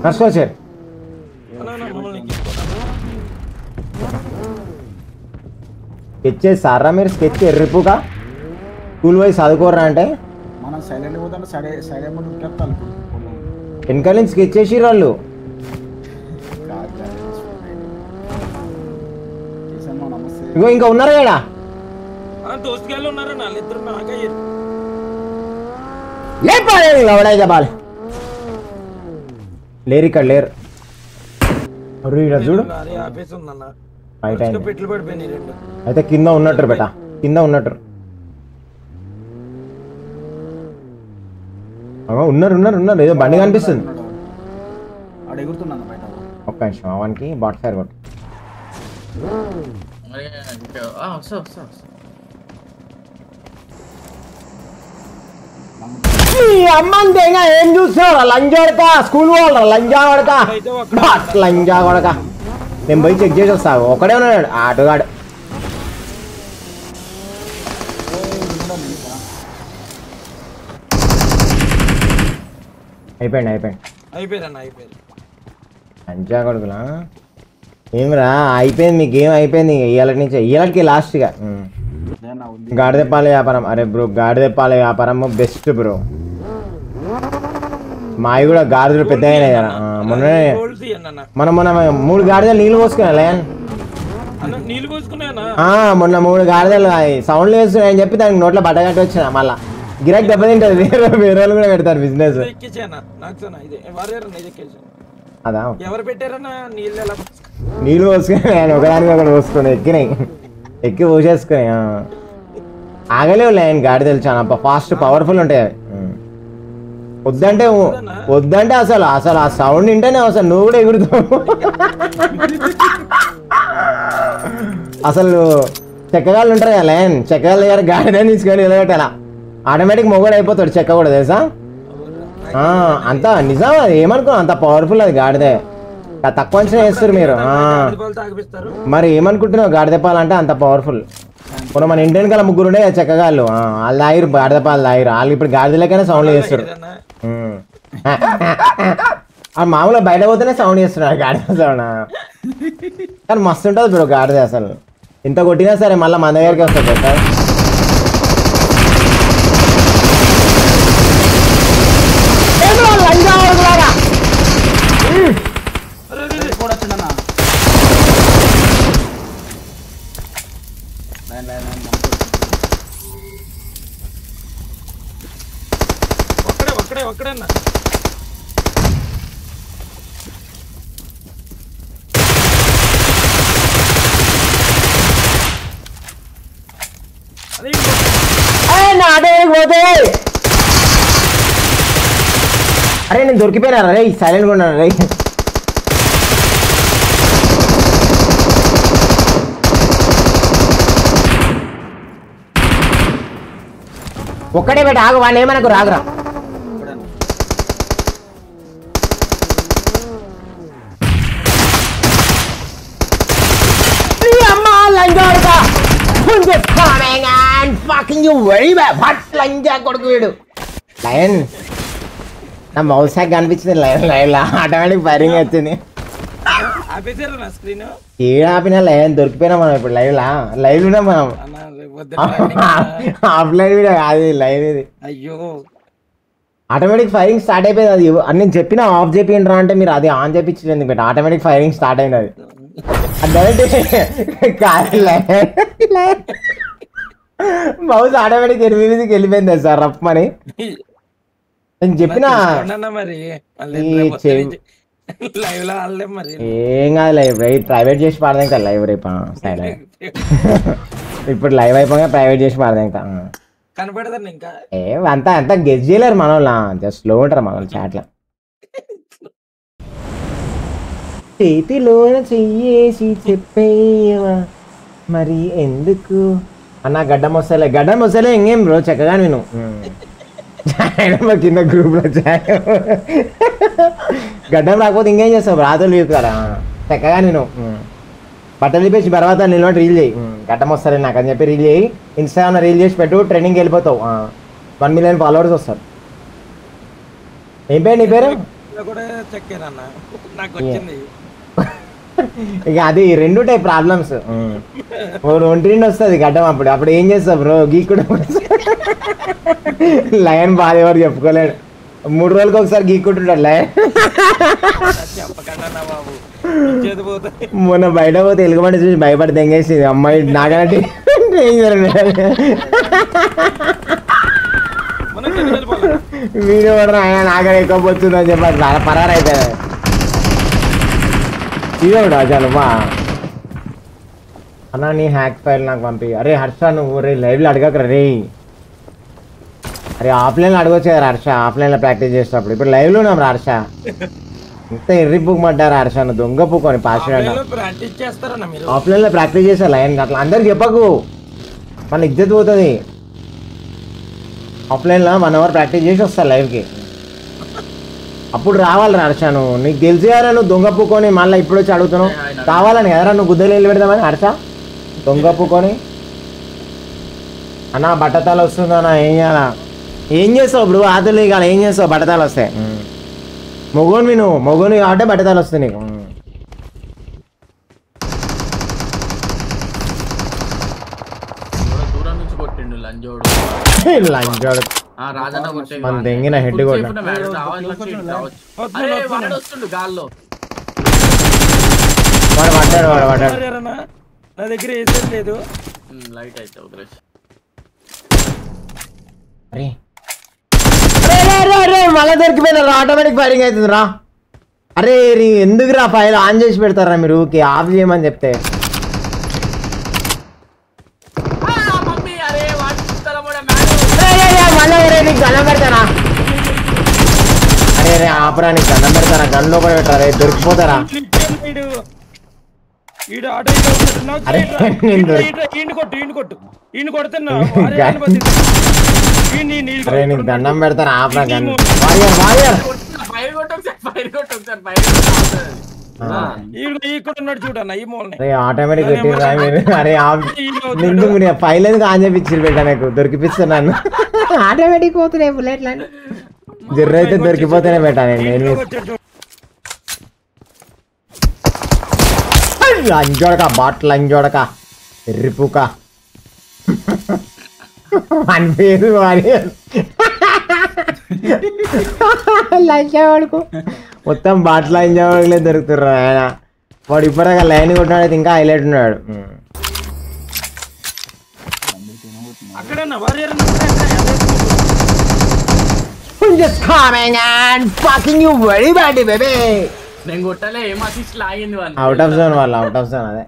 నడుచుకోవచ్చు sketch చేస్తారా మీరు sketch ఎర్రిపుగా school పోయి చదువుకోర్రా అంటే మనం సైలెంట్ పోతుంటే సైడ్ అమౌంట్ ఉంటారు వెనకాల నుంచి స్కెచ్ చేసి వాళ్ళు ఇగో ఇంకా ఉన్నారా ఇక్కడ దోస్తుగాళ్ళు ఉన్నారా వాళ్ళిద్దరు నాకే చెప్పాలి లేరు ఇక్కడ లేరు చూడు ఆపేసి ఉందన్న బయట పెట్లు పడిపోయినాయి రెండు అయితే కింద ఉన్నట్టు బేట కింద ఉన్నట్టు ఉన్నారు ఉన్నారు ఉన్నారు ఏదో బండి కనిపిస్తుంది ఒక్క నిమిషం అవనికి బాట్ ఫైర్ కొట్టు అమ్మంతేగా ఏం చూస్తున్నావు లంజా కొడక స్కూల్ వాళ్ళ లంజా కొడక లంజా కొడక నేను పోయి చెక్ చేసి వస్తా ఒకడే ఉన్నాడు ఆటోగాడు అయిపోయింది లంజా కొడుకులా ఏమిరా అయిపోయింది మీ గేమ్ అయిపోయింది ఇవాళ నుంచి ఇవాళకి లాస్ట్గా గాడిదెప్పాల వ్యాపారం అరే బ్రో గాడిదెప్పాల వ్యాపారం బెస్ట్ బ్రో మావి కూడా గాడిదలు పెద్ద అయినాయి కదా మొన్ననే మనం మొన్న 3 గాడిదలు నీళ్ళు పోసుకున్నా మొన్న 3 గాడిదలు సౌండ్లు వేస్తున్నాయి అని చెప్పి దానికి నోట్లో బట్ట కట్టి వచ్చిన మళ్ళా గిరాకి దెబ్బతింటది వేరే వాళ్ళు కూడా పెడతారు బిజినెస్ అదా నీళ్ళు పోసుకుని ఆయన ఒకదానికి ఒకటి పోసుకుని ఎక్కి పోసేసుకుని ఆగలేవు లైన్ గాడిదలు చాలా ఫాస్ట్ పవర్ఫుల్ ఉంటాయి అవి వద్దంటే అసలు ఆ సౌండ్ వింటేనే అసలు నువ్వు కూడా ఎగురుతావు అసలు చెక్కగాళ్ళు ఉంటారు కదా లైన్ చెక్కగాళ్ళ దగ్గర గాడిదని తీసుకొని నిలబెట్టాలా ఆటోమేటిక్ మొగడు అయిపోతాడు చెక్క కూడా తెలుసా అంత నిజం అది ఏమనుకున్నావు అంత పవర్ఫుల్ అది గాడిదే తక్కువ అంచనా వేస్తారు మీరు మరి ఏమనుకుంటున్నావు గాడిదెప్పాలంటే అంత పవర్ఫుల్ ఇప్పుడు మన ఇంటి వెనకాల 3 ఉండే చెక్కగాళ్ళు వాళ్ళు తాగిరు గాడిదెప్పాలు తాగిరు వాళ్ళు ఇప్పుడు గాడిదలకైనా సౌండ్ చేస్తారు మామూలుగా బయట పోతేనే సౌండ్ చేస్తున్నాడు గాడిద సౌండ్ కానీ మస్తు ఉంటుంది బ్రో గాడిద అసలు ఇంత కొట్టినా సరే మళ్ళీ మన దగ్గరికి వస్తుంది సార్ ఒక్కడన్నా అరే నేను దొరికిపోయినా రే సైలెంట్గా ఉన్నాను రే ఒక్కడే బయట ఆగు వాళ్ళు ఏమనకు రాగురా కొడుకు వీడు లయన్ నా మౌస్ హ్యాక్ కనిపించింది లైవ్ ఆటోమేటిక్ ఫైరింగ్ వచ్చింది ఏడు ఆపినా లైన్ దొరికిపోయినా మనం ఇప్పుడు లైవ్ ఉన్నా మనం ఆఫ్లైన్ వీడియో కాదు లైవ్ ఇది అయ్యో ఆటోమేటిక్ ఫైరింగ్ స్టార్ట్ అయిపోయింది అది అని నేను చెప్పిన ఆఫ్ చేపిండ్రా అంటే మీరు అది ఆన్ చేపించలేదు ఎందుకంటే ఆటోమేటిక్ ఫైరింగ్ స్టార్ట్ అయింది అది మౌస్ ఆటోమేటిక్ 8కి వెళ్ళిపోయింది సార్ రఫ్మని నేను చెప్పిన ఏం కాదు లైవ్ ప్రైవేట్ చేసి పాడదాం కదా లైవ్ రేపు ఇప్పుడు లైవ్ అయిపోగా ప్రైవేట్ చేసి పాడదాం ఇంకా కనపడతాను ఇంకా అంతా గెస్ చేయలేరు మన వాళ్ళు జస్ట్ స్లో ఉంటారు మన వాళ్ళు చాట్ల చేతిలోన చెయ్యేసి చెప్పేయవా మరి ఎందుకు అన్న గడ్డం వస్తలే ఇంకేం బ్రో చక్కగా నేను కింద గ్రూప్ లో గడ్డం రాకపోతే ఇంకేం చేస్తావు రాత్రులు లీవ్ కదా చక్కగా నేను బట్టలు తీపేసి తర్వాత నిలబడి రీల్ చేయి గడ్డం వస్తారు నాకు అని చెప్పి రీల్ చేయి ఇన్స్టాగ్రామ్లో రీల్ చేసి పెట్టు ట్రెండింగ్కి వెళ్ళిపోతావు 1 మిలియన్ ఫాలోవర్స్ వస్తారు ఏం పేరు నీ పేరు ఇట్లా కూడా చెక్కేనన్న నాకు వచ్చింది. ఇక అది రెండు టైప్ ప్రాబ్లమ్స్. ఒంటి నిండి వస్తుంది గడ్డం, అప్పుడు ఏం చేస్తావు బ్రో? గీక్కుడు లయన్ బాధ ఎవరు చెప్పుకోలేడు. 3 రోజులకి ఒకసారి గీక్కుంటుంటాడు లయన్. చెప్పకండి బాబు, చేతి పోతుంది. మొన్న బయట పోతే ఎలుగుబంటి చూసి భయపడి తెంగేసింది అమ్మాయి. నాకనంటే వీడియో కూడా ఆయన నాకడ ఎక్కువ పోతుందని చెప్పి చాలా పరారు అయిపోయాయి. ఇదేవిడా చాలు మా అన్న నీ హ్యాక్ ఫైల్ నాకు పంపి. అరే హర్ష నువ్వు రే లైవ్లో అడగకరా రే. అరే ఆఫ్లైన్లో అడగొచ్చు కదా హర్ష, ఆఫ్లైన్లో ప్రాక్టీస్ చేసేటప్పుడు. ఇప్పుడు లైవ్లో ఉన్నాం రా హర్ష. ఇంత ఎర్రి పుక్ పడ్డారా హర్ష? నువ్వు దొంగ పుక్కొని పాస్ ప్రాక్టీస్ చేస్తారన్న మీరు? ఆఫ్లైన్లో ప్రాక్టీస్ చేస్తా లైన్ అట్లా అందరికి చెప్పకు, మన ఇజ్జత్ పోతుంది. ఆఫ్లైన్లో 1 అవర్ ప్రాక్టీస్ చేసి వస్తా లైవ్కి, అప్పుడు రావాలి హర్ష. నువ్వు నీకు తెలిసేయారా నువ్వు దొంగ పుక్కొని మళ్ళీ ఇప్పుడు వచ్చి అడుగుతున్నావు? కావాలని కదరా నువ్వు గుద్దలు వెళ్ళి పెడదామని హర్ష దొంగ పుక్కొని. అన్న బట్టతాలు వస్తుందన్నా ఏం చేయాలా? ఏం చేస్తావు ఇప్పుడు? ఆతులు ఇక ఏం చేస్తావు? బట్టతాలు వస్తాయి. మొగోని నువ్వు మొగోని కాబట్టి బట్టతాలు వస్తాయి నీకు. లంచోడు మన తెంగిన హెడ్ కూడా వాడు పడ్డాడు. నా దగ్గర ఏం లేదు. మళ్ళా దొరికిపోయినా ఆటోమేటిక్ ఫైరింగ్ అవుతుంది రా. అరే ఎందుకు రా ఫైల్ ఆన్ చేసి పెడతారా మీరు? ఊరికి ఆఫ్ చేయమని చెప్తే మళ్ళీ నీకు గన్నం పెడతారా? అరే రే ఆపరా, నీకు గన్నం పెడతారా? గన్ లోపల పెట్టారా? దొరికిపోతారా? అరే నీకు దండం పెడతారా? ఆపరా గన్. ఆటోమేటిక్ పెట్టిరా మీరు? అరే నిండు మీరు ఫైల్ ఎందుకు ఆన్ చేపించి పెట్టా? నాకు దొరికిపిస్తున్నాను. ఆటోమేటిక్ పోతున్నాయి బుల్లెట్లు అని జర్ర అయితే దొరికిపోతేనే పెట్టానండి నేను. లంజోడక బాట్ లంజోడక ఎర్రిపుక అని పేరు లంచవాడుకు మొత్తం బాట్ లంచవాడుకులే దొరుకుతుర్రు ఆయన. వాడు ఇప్పటిదాకా లైన్ కొట్టినాడు, ఇంకా హైలైట్ ఉన్నాడు. Just coming and fucking you very badly, baby. నేను కొట్టలే, ఏం అసిస్ట్ లాగింది వాళ్ళు. అవుట్ ఆఫ్ జోన్ వాళ్ళు, అవుట్ ఆఫ్ జోన్ అదే.